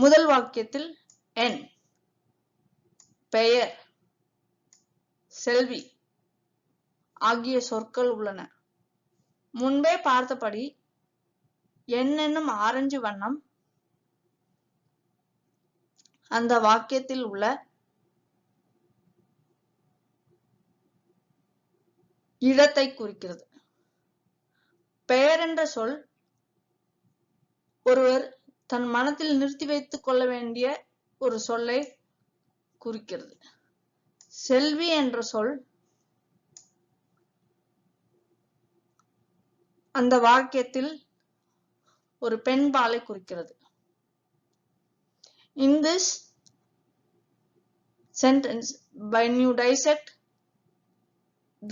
முதல் வாக்கியத்தில் என், பெயர், செல்வி ஆகிய சொற்கள் உள்ளன. முன்பே பார்த்தபடி என் என்னும் ஆரஞ்சு வண்ணம் அந்த வாக்கியத்தில் உள்ள இடத்தை குறிக்கிறது. பெயர் என்ற சொல் ஒருவர் தன் மனத்தில் நிறுத்தி வைத்துக் கொள்ள வேண்டிய ஒரு சொல்லை குறிக்கிறது. செல்வி என்ற சொல் அந்த வாக்கியத்தில் ஒரு பெண்பாலை குறிக்கிறது. In this sentence, when you dissect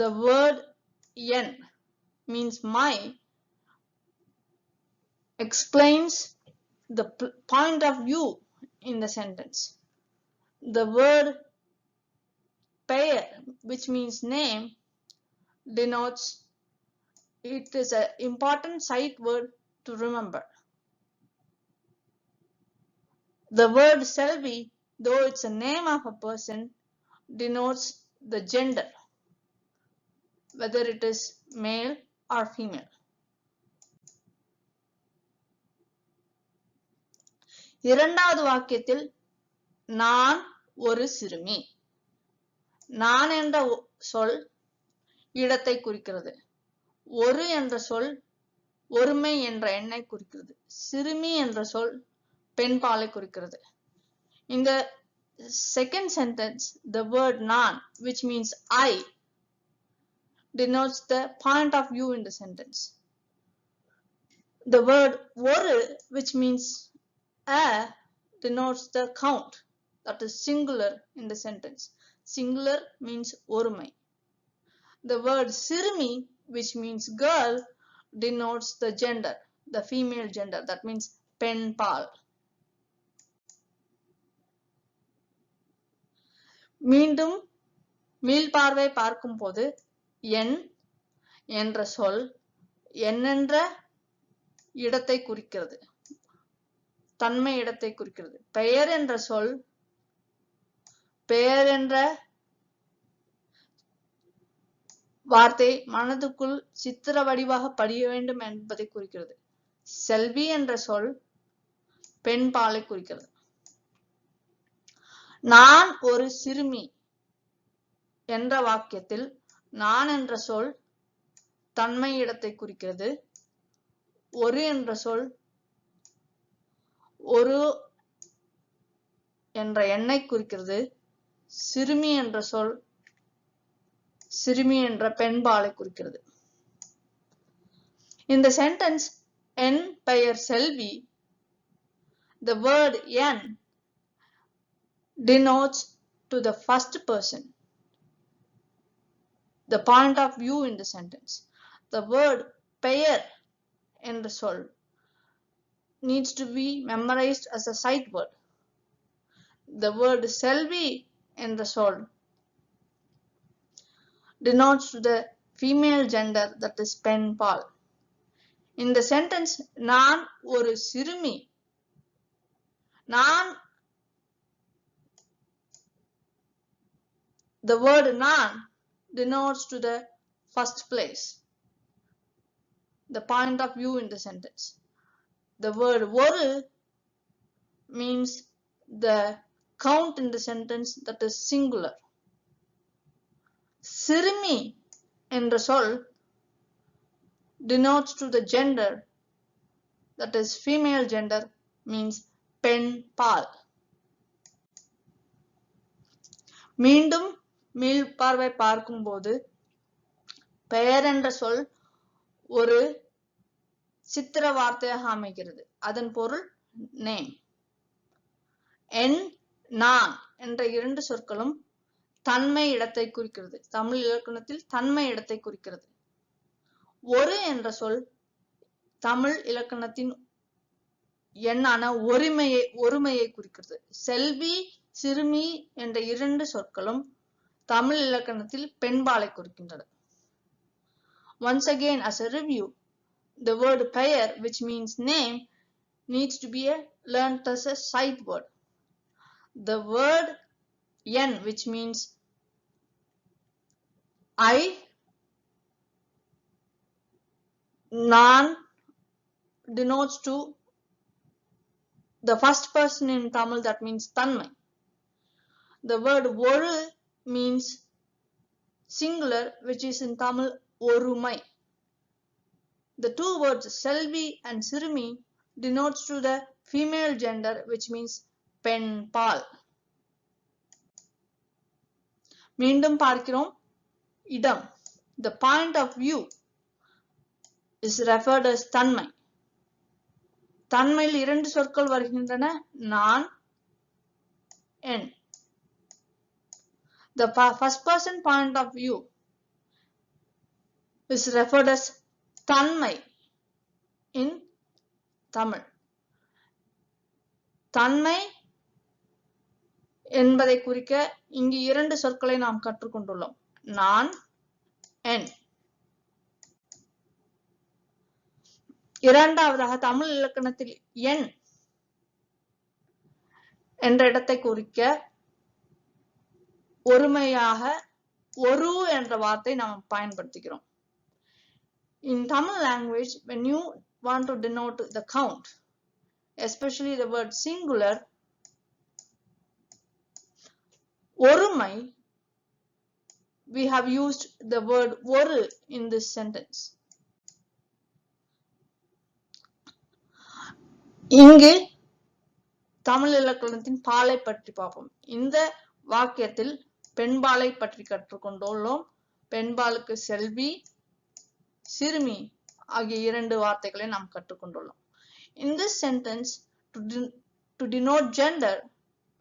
the word en means my explains the point of view in the sentence. The word பெயர், which means name, denotes it is an important sight word to remember. The word Selvi, though it's a name of a person, denotes the gender, whether it is male or female. இரண்டாவது வாக்கியத்தில் நான் ஒரு சிறுமி. நான் என்ற சொல் இடத்தை குறிக்கிறது. ஒரு என்ற சொல் ஒருமை என்ற எண்ணை குறிக்கிறது. சிறுமி என்ற சொல் பெண்பாலை குறிக்கிறது. In the second sentence, the word நான், which means I, denotes the point of view in the sentence. The word ஒரு, which means a, denotes the count, that is singular in the sentence. Singular means ஒருமை. The word சிறுமி, which means girl, denotes the gender, the female gender, that means பெண்பால். மீண்டும் மீள்பார்வை பார்க்கும்போது என் என்ற சொல் என்னென்ற இடத்தை குறிக்கிறது, தன்மை இடத்தை குறிக்கிறது. பெயர் என்ற சொல் பெயர் என்ற வார்த்தை மனதுக்குள் சித்திர வடிவாக படிய வேண்டும் என்பதை குறிக்கிறது. செல்வி என்ற சொல் பெண்பாலை குறிக்கிறது. நான் ஒரு சிறுமி என்ற வாக்கியத்தில் நான் என்ற சொல் தன்மை இடத்தை குறிக்கிறது. ஒரு என்ற சொல் ஒரு என்ற எண்ணை குறிக்கிறது. சிறுமி என்ற சொல் சிறுமி என்ற பெண்பாலை குறிக்கிறது. In the sentence என் பெயர் செல்வி, the word N denotes to the first person, the point of view in the sentence. The word பெயர் என்ற சொல் needs to be memorized as a sight word. The word செல்வி என்ற சொல் denotes to the female gender, that is பெண்பால். In the sentence நான் ஒரு சிறுமி, நான், the word நான் denotes to the first place, the point of view in the sentence. The word ஒரு means the count in the sentence, that is singular. சிறுமி என்ற சொல் denotes to the gender, that is female gender, means பெண்பால். மீண்டும் மீள்பார்வை பார்க்கும்போது பெயர் என்ற சொல் ஒரு சித்திர வார்த்தையாக அமைகிறது. அதன் பொருள் நேம். என், நான் என்ற இரண்டு சொற்களும் தன்மை இடத்தை குறிக்கிறது. தமிழ் இலக்கணத்தில் தன்மை இடத்தை குறிக்கிறது. ஒரு என்ற சொல் தமிழ் இலக்கணத்தின் எண்ணான ஒருமையை குறிக்கிறது. செல்வி, சிறுமி என்ற இரண்டு சொற்களும் தமிழ் இலக்கணத்தில் பெண்பாலை குறிக்கின்றன. Once again, as a review, the word பெயர், which means name, needs to be learnt as a sight word. The word en, which means I, nan, denotes to the first person in Tamil, that means Tanmai. The word oru means singular, which is in Tamil orumai. The two words selvi and sirumi denotes to the female gender, which means pen pal. மீண்டும் பார்க்கிறோம். இடம், the point of view, is referred as தன்மை. தன்மையில் இரண்டு சொற்கள் வருகின்றன, நான், என். The first person point of view is referred as தன்மை in Tamil. தன்மை என்பதை குறிக்க இங்கு இரண்டு சொற்களை நாம் கற்றுக்கொண்டுள்ளோம், நான், என். இரண்டாவதாக தமிழ் இலக்கணத்தில் என் என்ற இடத்தை குறிக்க ஒருமையாக ஒரு என்ற வார்த்தை நாம் பயன்படுத்துகிறோம். In Tamil language, when you want to denote the count, especially the word singular, orumai, we have used the word oru in this sentence. இங்கு தமிழ் இலக்கணத்தின் பாலை பற்றி பார்ப்போம். இந்த வாக்கியத்தில் பெண்பாலை பற்றி கற்றுக்கொண்டுள்ளோம். பெண்பாலுக்கு செல்வி, சிறுமி ஆகிய இரண்டு வார்த்தைகளை நாம் கற்றுக்கொண்டுள்ளோம். In this sentence, to denote gender,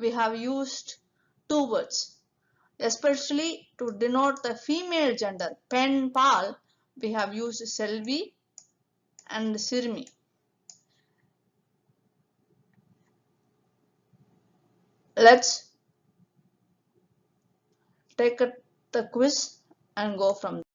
we have used two words. Especially to denote the female gender, pen pal, we have used selvi and sirmi. Let's take the quiz and go from there.